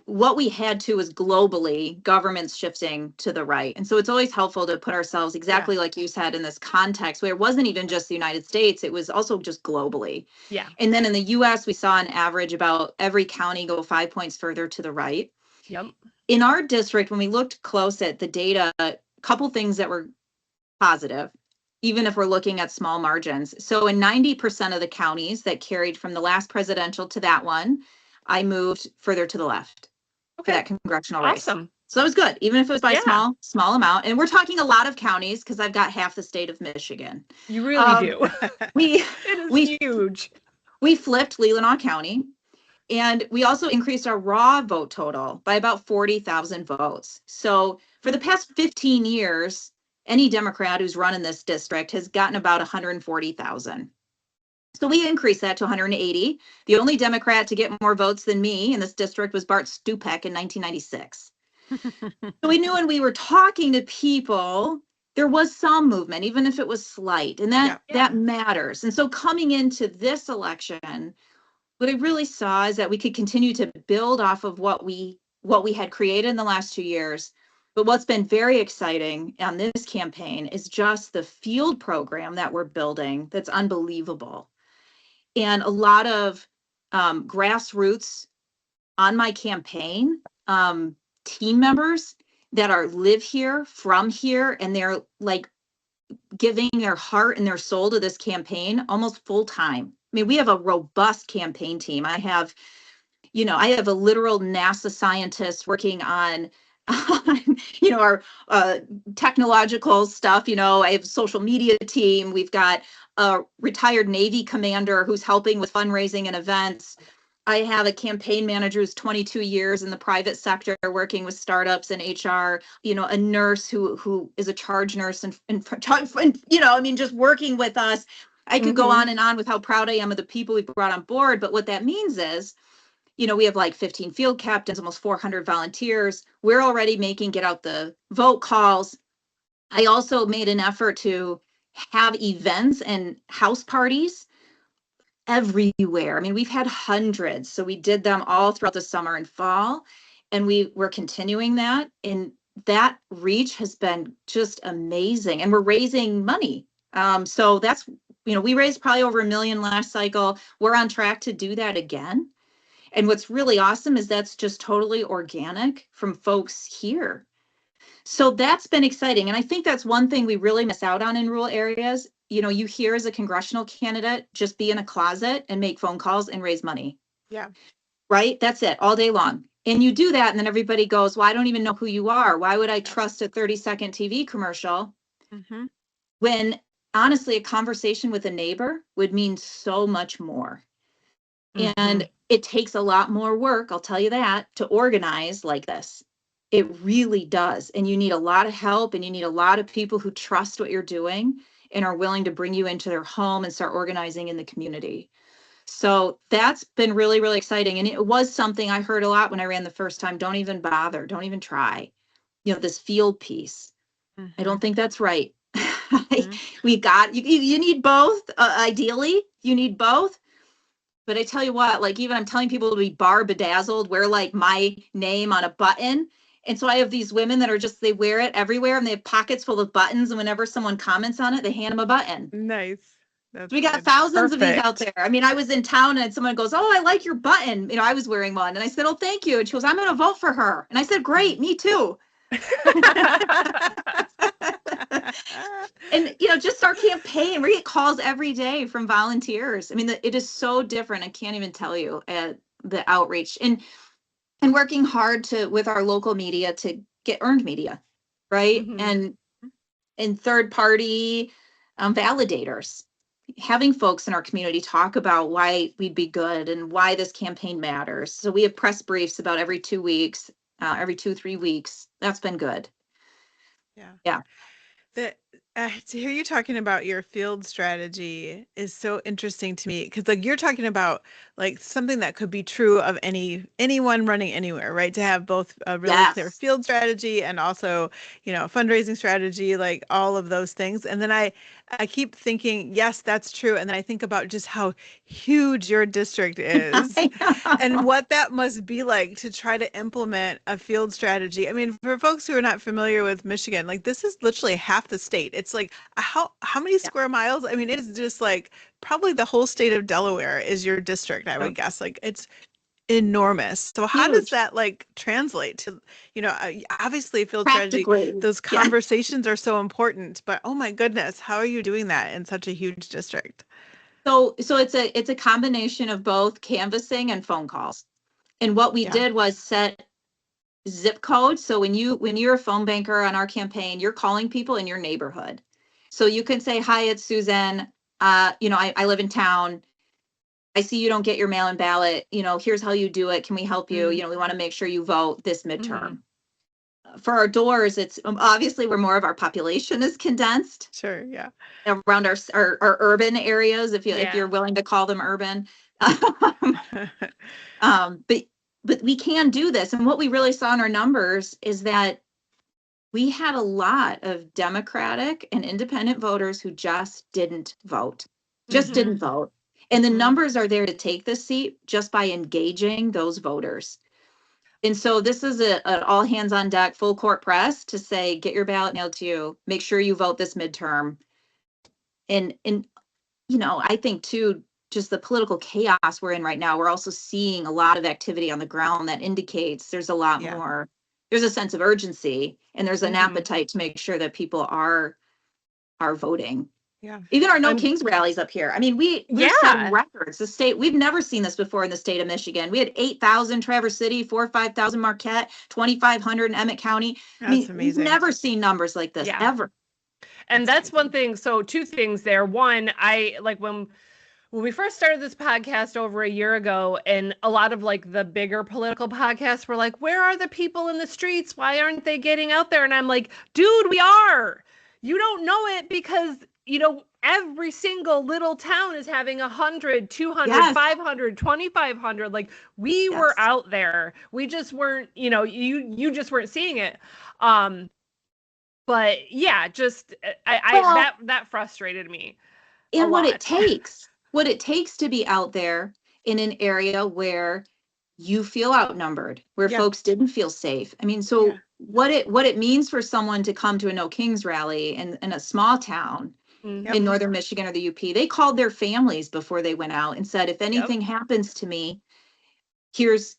C: what we had to was globally governments shifting to the right. And so it's always helpful to put ourselves exactly like you said in this context where it wasn't even just the United States, it was also just globally.
B: Yeah.
C: And then in the US, we saw on average about every county go 5 points further to the right.
B: Yep.
C: In our district, when we looked close at the data, a couple things that were positive. even if we're looking at small margins. So in 90% of the counties that carried from the last presidential to that one, I moved further to the left for that congressional race.
B: Awesome.
C: So it was good, even if it was by
B: Yeah.
C: small amount. And we're talking a lot of counties because I've got half the state of Michigan.
B: You really do.
C: We
B: It is
C: we
B: huge.
C: we flipped Leelanau County, and we also increased our raw vote total by about 40,000 votes. So for the past 15 years, any Democrat who's run in this district has gotten about 140,000. So we increased that to 180. The only Democrat to get more votes than me in this district was Bart Stupek in 1996. So we knew when we were talking to people, there was some movement, even if it was slight, and that matters. And so coming into this election, what I really saw is that we could continue to build off of what we had created in the last 2 years. But what's been very exciting on this campaign is just the field program that we're building that's unbelievable. And a lot of grassroots on my campaign, team members that live here, from here, and they're like giving their heart and their soul to this campaign almost full time. I mean, we have a robust campaign team. I have a literal NASA scientist working on our technological stuff. I have a social media team. We've got a retired Navy commander who's helping with fundraising and events. I have a campaign manager who's 22 years in the private sector working with startups and HR, a nurse who is a charge nurse and just working with us. I could go on and on with how proud I am of the people we brought on board. But what that means is, we have like 15 field captains, almost 400 volunteers. We're already making get out the vote calls. I also made an effort to have events and house parties everywhere. I mean, we've had hundreds. So we did them all throughout the summer and fall, and we're continuing that. And that reach has been just amazing. And we're raising money. So that's, we raised probably over $1 million last cycle. We're on track to do that again. And what's really awesome is that's just totally organic from folks here. So that's been exciting. And I think that's one thing we really miss out on in rural areas. You hear as a congressional candidate, just be in a closet and make phone calls and raise money.
A: Yeah.
C: Right? That's it all day long. And you do that, and then everybody goes, well, I don't even know who you are. Why would I trust a 30-second TV commercial? When honestly, a conversation with a neighbor would mean so much more. And it takes a lot more work, I'll tell you that, to organize like this. It really does. And you need a lot of help, and you need a lot of people who trust what you're doing and are willing to bring you into their home and start organizing in the community. So that's been really, really exciting. And it was something I heard a lot when I ran the first time. Don't even bother. Don't even try. This field piece. I don't think that's right. You need both. Ideally, you need both. But I tell you what, like, even I'm telling people to be bar bedazzled, wear like my name on a button. And so I have these women that are they wear it everywhere, and they have pockets full of buttons. And whenever someone comments on it, they hand them a button.
A: Nice.
C: We got thousands of these out there. I mean, I was in town and someone goes, oh, I like your button. I was wearing one. And I said, oh, thank you. And she goes, I'm going to vote for her. And I said, great, me too. And, just our campaign, we get calls every day from volunteers. I mean, it is so different. I can't even tell you the outreach and working hard with our local media to get earned media, right? And third party validators, having folks in our community talk about why we'd be good and why this campaign matters. So we have press briefs about every 2 weeks, every 2-3 weeks. That's been good. Yeah.
A: To hear you talking about your field strategy is so interesting to me, because like you're talking about like something that could be true of anyone running anywhere, right? To have both a really clear field strategy and also, a fundraising strategy, like all of those things. And then I keep thinking, yes, that's true. And then I think about just how huge your district is and what that must be like to try to implement a field strategy. I mean, for folks who are not familiar with Michigan, like this is literally half the state. It's like how many square miles? I mean, it's just like probably the whole state of Delaware is your district, I would guess. Like it's enormous. So how does
C: Huge.
A: that like translate to, obviously field strategy,
C: Practically.
A: those
C: Yeah.
A: conversations are so important, but oh my goodness, how are you doing that in such a huge district?
C: So it's a combination of both canvassing and phone calls. And what we
A: Yeah.
C: did was set zip code. So when you're a phone banker on our campaign, you're calling people in your neighborhood. So you can say, hi, it's Suzanne. I live in town. I see you don't get your mail-in ballot. Here's how you do it. Can we help you?
A: Mm.
C: We want to make sure you vote this midterm.
B: Mm-hmm.
C: For our doors, it's obviously where more of our population is condensed
A: Sure. Yeah.
C: around our urban areas, if
B: Yeah.
C: you're willing to call them urban. But we can do this. And what we really saw in our numbers is that we had a lot of Democratic and independent voters who just didn't vote,
B: Mhm.
C: didn't vote. And the
A: Mhm.
C: numbers are there to take the seat just by engaging those voters. And so this is an all hands on deck, full court press to say, get your ballot mailed to you, make sure you vote this midterm. And I think too, just the political chaos we're in right now, we're also seeing a lot of activity on the ground that indicates there's a lot
A: Yeah.
C: more, there's a sense of urgency, and there's an
B: Mhm.
C: appetite to make sure that people are voting.
A: Yeah.
C: Even our No
B: I'm-
C: Kings rallies up here. I mean, we're
B: Yeah.
C: setting records. The state, we've never seen this before in the state of Michigan. We had 8,000 Traverse City, 4,000 or 5,000 Marquette, 2,500 in Emmett County. I mean,
A: That's
C: we've
A: amazing.
C: never seen numbers like this
B: Yeah.
C: ever.
B: And that's one thing. So two things there. One, I like when we first started this podcast over a year ago, and a lot of like the bigger political podcasts were like, where are the people in the streets? Why aren't they getting out there? And I'm like, dude, we are. You don't know it because, every single little town is having 100, 200,
C: Yes.
B: 500, 2,500. Like we were
C: Yes.
B: out there. We just weren't, you just weren't seeing it. But yeah, just
C: Well,
B: that frustrated me.
C: and what
B: lot.
C: it takes to be out there in an area where you feel outnumbered, where
A: Yeah.
C: folks didn't feel safe. I mean, so
A: Yeah.
C: what it means for someone to come to a No Kings rally in a small town
B: Mhm.
C: in northern Michigan or the UP, they called their families before they went out and said, if anything happens to me, here's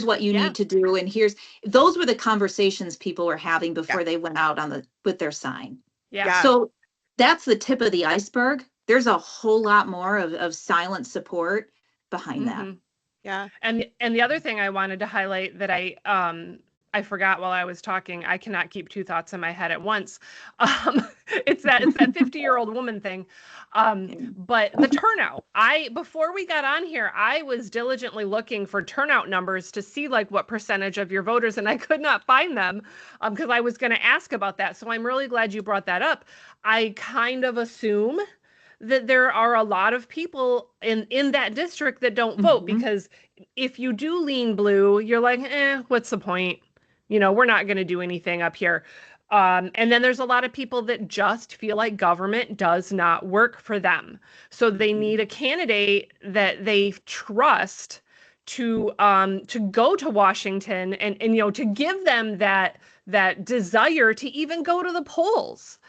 C: what you
B: Yeah.
C: need to do. And those were the conversations people were having before they went out with their sign.
B: Yeah.
C: So that's the tip of the iceberg. There's a whole lot more of silent support behind that.
B: Mhm.
A: Yeah.
B: And the other thing I wanted to highlight that I forgot while I was talking, I cannot keep two thoughts in my head at once. It's that 50-year-old woman thing. But the turnout. Before we got on here, I was diligently looking for turnout numbers to see like what percentage of your voters, and I could not find them because I was going to ask about that. So I'm really glad you brought that up. I kind of assume that there are a lot of people in that district that don't vote
C: Mhm.
B: because if you do lean blue, you're like, what's the point? We're not going to do anything up here. And then there's a lot of people that just feel like government does not work for them. So they need a candidate that they trust to go to Washington and to give them that desire to even go to the polls.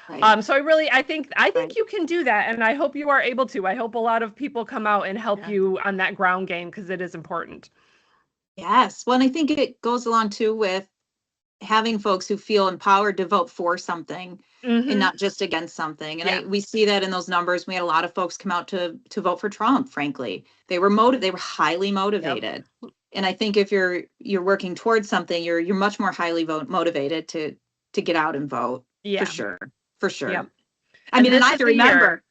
C: Right.
B: So I think you can do that, and I hope you are able to. I hope a lot of people come out and help you on that ground game because it is important.
C: Yes. Well, and I think it goes along too with having folks who feel empowered to vote for something and not just against something. And we see that in those numbers. We had a lot of folks come out to vote for Trump, frankly. They were they were highly motivated. Yep. And I think if you're working towards something, you're much more highly motivated to get out and vote.
B: Yeah.
C: For sure.
B: Yep.
C: I mean, and I have to remember,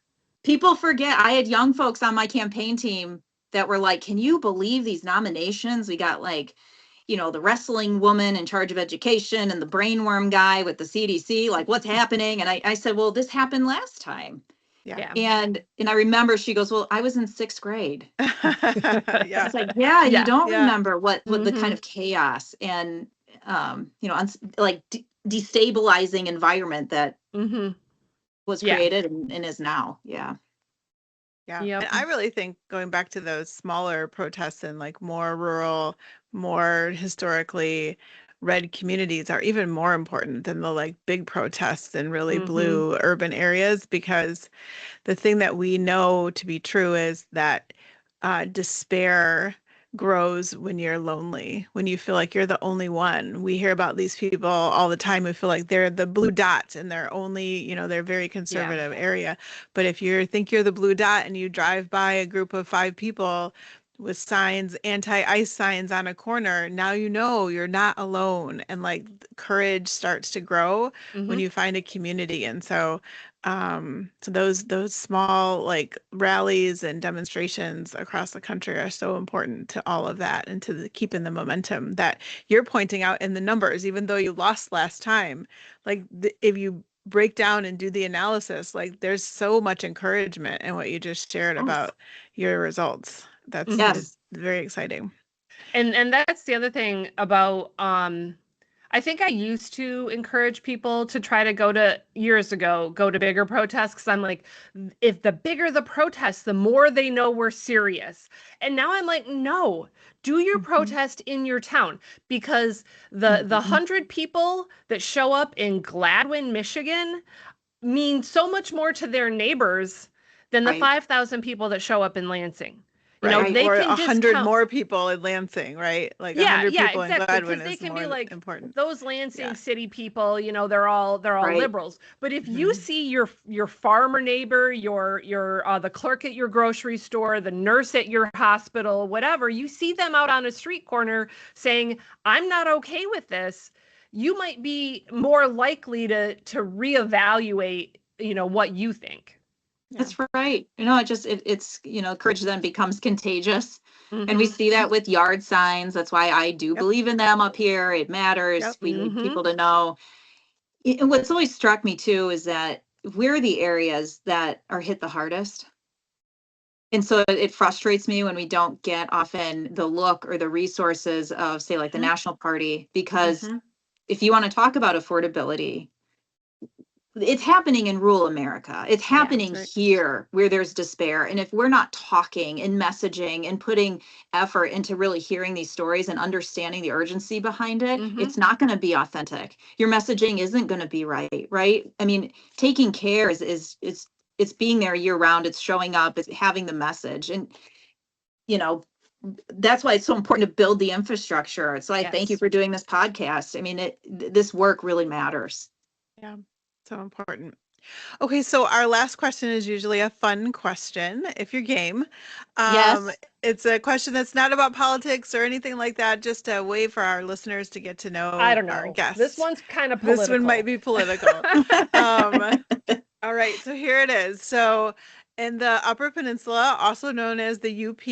C: people forget, I had young folks on my campaign team that were like, can you believe these nominations? We got like, the wrestling woman in charge of education and the brainworm guy with the CDC, like what's happening? And I said, well, this happened last time.
A: Yeah.
C: And I remember she goes, well, I was in 6th grade.
A: Yeah.
C: It's like, you don't remember what the kind of chaos and, like destabilizing environment that was created and is now. Yeah.
A: Yeah.
B: Yep.
A: And I really think going back to those smaller protests in like more rural, more historically red communities are even more important than the like big protests in really blue urban areas, because the thing that we know to be true is that despair grows when you're lonely, when you feel like you're the only one. We hear about these people all the time who feel like they're the blue dot and they're only, they're very conservative area. But if you think you're the blue dot and you drive by a group of 5 people with signs, anti-ice signs on a corner, now you're not alone. And like courage starts to grow when you find a community. And so those small like rallies and demonstrations across the country are so important to all of that and to keeping the momentum that you're pointing out in the numbers, even though you lost last time. Like if you break down and do the analysis, like there's so much encouragement in what you just shared about your results. That's very exciting.
B: And that's the other thing about I think I used to encourage people to try to go to bigger protests, because I'm like, if the bigger the protest, the more they know we're serious. And now I'm like, no, do your protest in your town, because the 100 people that show up in Gladwin, Michigan mean so much more to their neighbors than the 5,000 people that show up in Lansing.
A: They or 100 more people in Lansing, right? Like 100 people in Gladwin
B: they
A: is
B: can
A: more
B: be like
A: important.
B: Those Lansing city people, they're all liberals. But if you see your farmer neighbor, your the clerk at your grocery store, the nurse at your hospital, whatever, you see them out on a street corner saying, "I'm not okay with this," you might be more likely to reevaluate, what you think.
C: That's right. It's courage then becomes contagious. And we see that with yard signs. That's why I do believe in them up here. It matters. We need people to know. And what's always struck me too is that we're the areas that are hit the hardest. And so it frustrates me when we don't get often the look or the resources of, say, like the National Party, because if you want to talk about affordability, it's happening in rural America. It's happening here where there's despair. And if we're not talking and messaging and putting effort into really hearing these stories and understanding the urgency behind it, it's not going to be authentic. Your messaging isn't going to be right? I mean, taking care is it's being there year round. It's showing up, it's having the message. And, that's why it's so important to build the infrastructure. So I thank you for doing this podcast. I mean, this work really matters.
A: Yeah. So important. Okay, so our last question is usually a fun question, if you're game.
C: Yes.
A: It's a question that's not about politics or anything like that, just a way for our listeners to get to know
B: I don't know.
A: our guests.
B: This one's kind of political.
A: This one might be political. All right, so here it is. So in the Upper Peninsula, also known as the UP,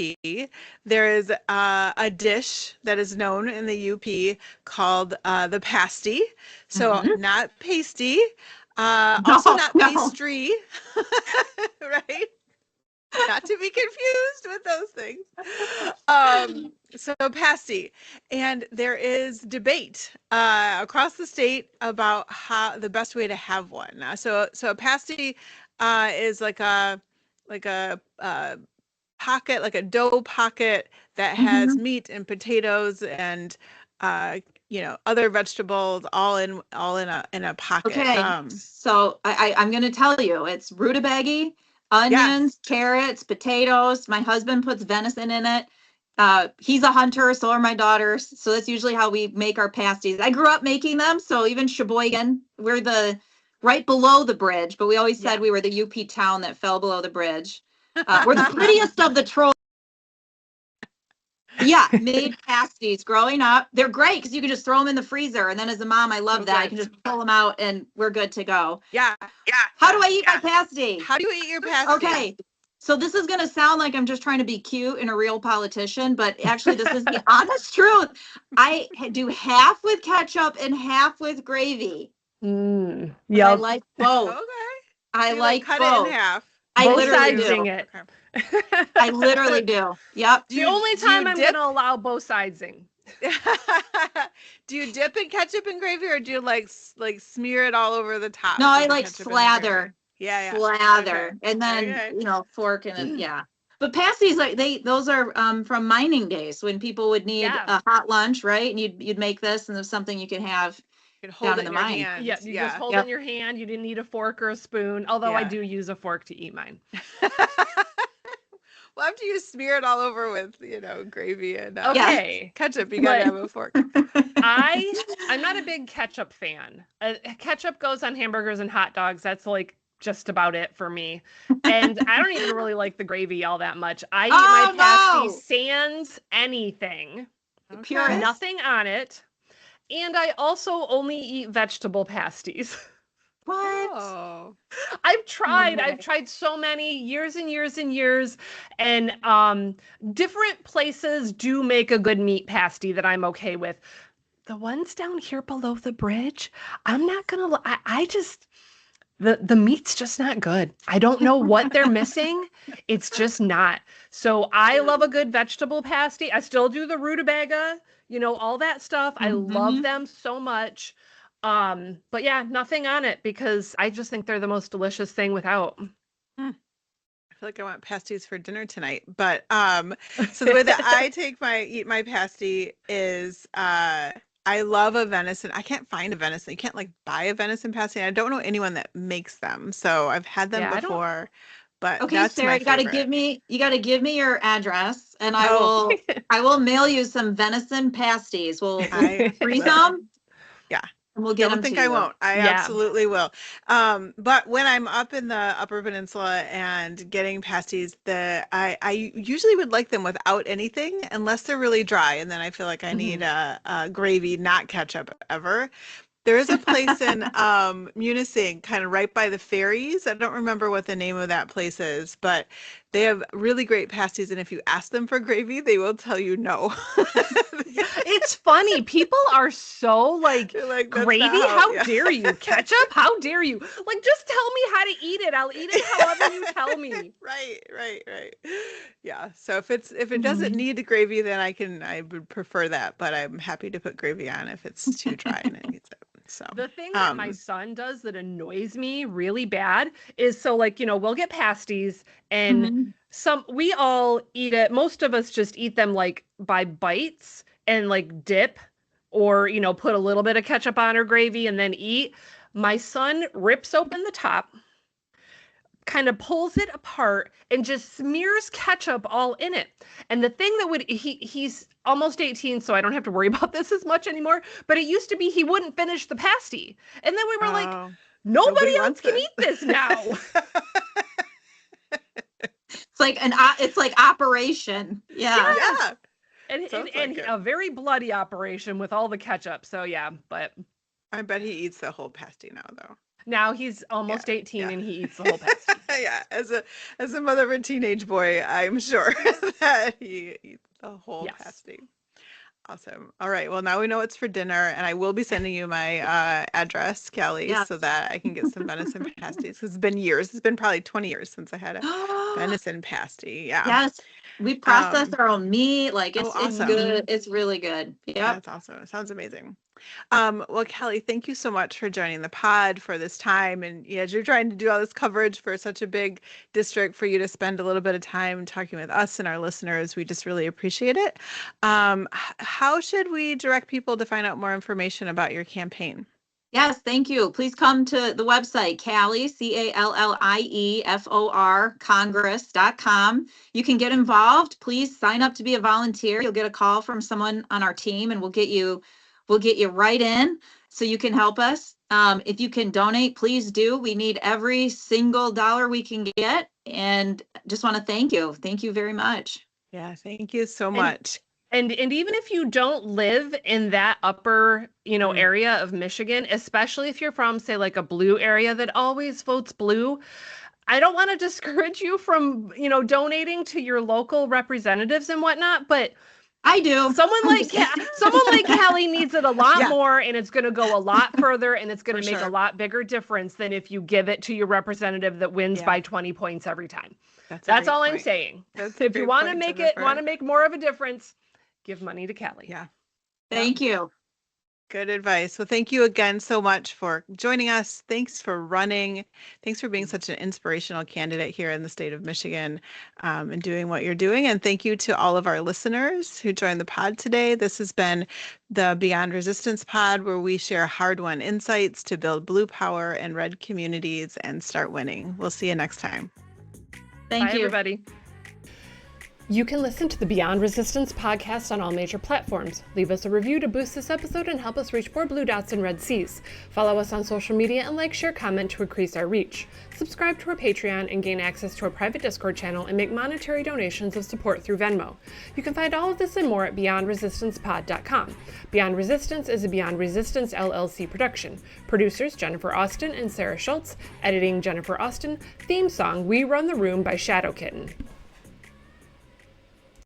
A: there is a dish that is known in the UP called the pasty. So not pasty, also not pastry, right? Not to be confused with those things. So pasty, and there is debate across the state about how the best way to have one. So a pasty is like a pocket, like a dough pocket that has meat and potatoes and other vegetables all in a pocket.
C: Okay, so I'm going to tell you, it's rutabaga, onions, carrots, potatoes. My husband puts venison in it. He's a hunter, so are my daughters. So that's usually how we make our pasties. I grew up making them, so even Sheboygan, we're right below the bridge, but we always said we were the UP town that fell below the bridge. We're the prettiest of the trolls. Made pasties growing up. They're great because you can just throw them in the freezer. And then as a mom, I love that. I can just pull them out and we're good to go.
A: Yeah.
C: How do I eat my pasty?
A: How do you eat your pasty?
C: Okay. So this is going to sound like I'm just trying to be cute and a real politician, but actually this is the honest truth. I do half with ketchup and half with gravy.
B: Yeah.
C: I like both.
A: Okay.
C: I like
A: cut
C: both.
A: it in half.
C: I literally
B: do.
C: It. Okay. I literally do. Yep.
B: The only time I'm going to allow both sidesing.
A: Do you dip in ketchup and gravy, or do you like smear it all over the top?
C: No, I like slather.
A: Yeah.
C: Slather. Okay. And then, fork in it. Yeah. But pasties, those are from mining days when people would need a hot lunch, right? And you'd make this, and there's something you could have down in the mine.
B: Yeah, you just hold it in your hand. You didn't need a fork or a spoon, although I do use a fork to eat mine.
A: Well, after you smear it all over with, gravy and
B: Okay.
A: ketchup, you gotta
B: But-
A: have a fork.
B: I'm not a big ketchup fan. Ketchup goes on hamburgers and hot dogs. That's like just about it for me. And I don't even really like the gravy all that much. I eat my pasties sans anything.
C: Purist.
B: Nothing on it. And I also only eat vegetable pasties.
C: What?
A: Oh.
B: I've tried.
C: Okay.
B: I've tried so many years and years and years. And different places do make a good meat pasty that I'm okay with. The ones down here below the bridge, I'm not gonna. I just the meat's just not good. I don't know what they're missing. It's just not. So I love a good vegetable pasty. I still do the rutabaga, all that stuff. I love them so much. But yeah, nothing on it because I just think they're the most delicious thing without.
A: I feel like I want pasties for dinner tonight. But so the way that I eat my pasty is I love a venison. I can't find a venison. You can't like buy a venison pasty. I don't know anyone that makes them. So I've had them
B: Yeah, I don't-
A: before, but
C: Okay,
A: that's
C: Sarah,
A: my
C: you gotta
A: favorite.
C: give me your address and
A: Oh.
C: I will mail you some venison pasties. We'll
A: I
C: freeze
A: will.
C: them
A: Yeah.
C: and we'll get them
A: Don't think
C: to
A: I
C: you.
A: won't. I
B: Yeah.
A: absolutely will. But when I'm up in the Upper Peninsula and getting pasties, I usually would like them without anything unless they're really dry, and then I feel like I need a gravy, not ketchup ever. There is a place in Munising, kind of right by the ferries. I don't remember what the name of that place is, but they have really great pasties, and if you ask them for gravy, they will tell you no.
B: It's funny. People are so like,
A: They're like, "That's
B: gravy?
A: not
B: How
A: yeah."
B: dare you? Ketchup? How dare you? Like, just tell me how to eat it. I'll eat it however you tell me.
A: Right. Yeah. So if it doesn't need the gravy, then I would prefer that, but I'm happy to put gravy on if it's too dry and it needs it. So
B: The thing that my son does that annoys me really bad is so like, we'll get pasties and we all eat it. Most of us just eat them like by bites and like dip or, put a little bit of ketchup on or gravy and then eat. My son rips open the top, kind of pulls it apart and just smears ketchup all in it. And the thing that he's almost 18, so I don't have to worry about this as much anymore. But it used to be he wouldn't finish the pasty. And then we were like, nobody else
A: wants
B: can
A: this.
B: eat this now.
C: It's like operation. Yeah.
A: Yeah.
B: And
A: Sounds like it.
B: a very bloody operation with all the ketchup. So yeah, but
A: I bet he eats the whole pasty now, though.
B: now he's almost 18
A: yeah.
B: and he eats the whole pasty.
A: Yeah, as a mother of a teenage boy, I'm sure that he eats the whole pasty. Awesome. All right. Well, now we know what's for dinner, and I will be sending you my address, Callie, so that I can get some venison pasties. It's been years. It's been probably 20 years since I had a venison pasty. Yeah.
C: Yes. We process our own meat. Like it's
A: awesome.
C: good. It's really good. Yeah.
A: That's awesome. It sounds amazing. Well, Callie, thank you so much for joining the pod for this time. And as you're trying to do all this coverage for such a big district, for you to spend a little bit of time talking with us and our listeners, we just really appreciate it. How should we direct people to find out more information about your campaign?
C: Yes, thank you. Please come to the website, Callie, CALLIEFOR, Congress.com. You can get involved. Please sign up to be a volunteer. You'll get a call from someone on our team and we'll get you right in so you can help us. If you can donate, please do. We need every single dollar we can get. And just want to thank you. Thank you very much.
A: Yeah, thank you so much.
B: And even if you don't live in that upper, area of Michigan, especially if you're from, say, like a blue area that always votes blue, I don't want to discourage you from, donating to your local representatives and whatnot, but
C: I do.
B: Someone like Callie needs it a lot more, and it's going to go a lot further, and it's going to make a lot bigger difference than if you give it to your representative that wins by 20 points every time. That's all I'm saying. If you want to make more of a difference, give money to Callie.
A: Yeah.
C: Thank you.
A: Good advice. Well, thank you again so much for joining us. Thanks for running. Thanks for being such an inspirational candidate here in the state of Michigan and doing what you're doing. And thank you to all of our listeners who joined the pod today. This has been the Beyond Resistance pod, where we share hard-won insights to build blue power and red communities and start winning. We'll see you next time.
C: Thank you,
B: everybody. You can listen to the Beyond Resistance podcast on all major platforms. Leave us a review to boost this episode and help us reach more blue dots and red seas. Follow us on social media and like, share, comment to increase our reach. Subscribe to our Patreon and gain access to our private Discord channel and make monetary donations of support through Venmo. You can find all of this and more at beyondresistancepod.com. Beyond Resistance is a Beyond Resistance LLC production. Producers Jennifer Austin and Sarah Schultz. Editing Jennifer Austin. Theme song We Run the Room by Shadow Kitten.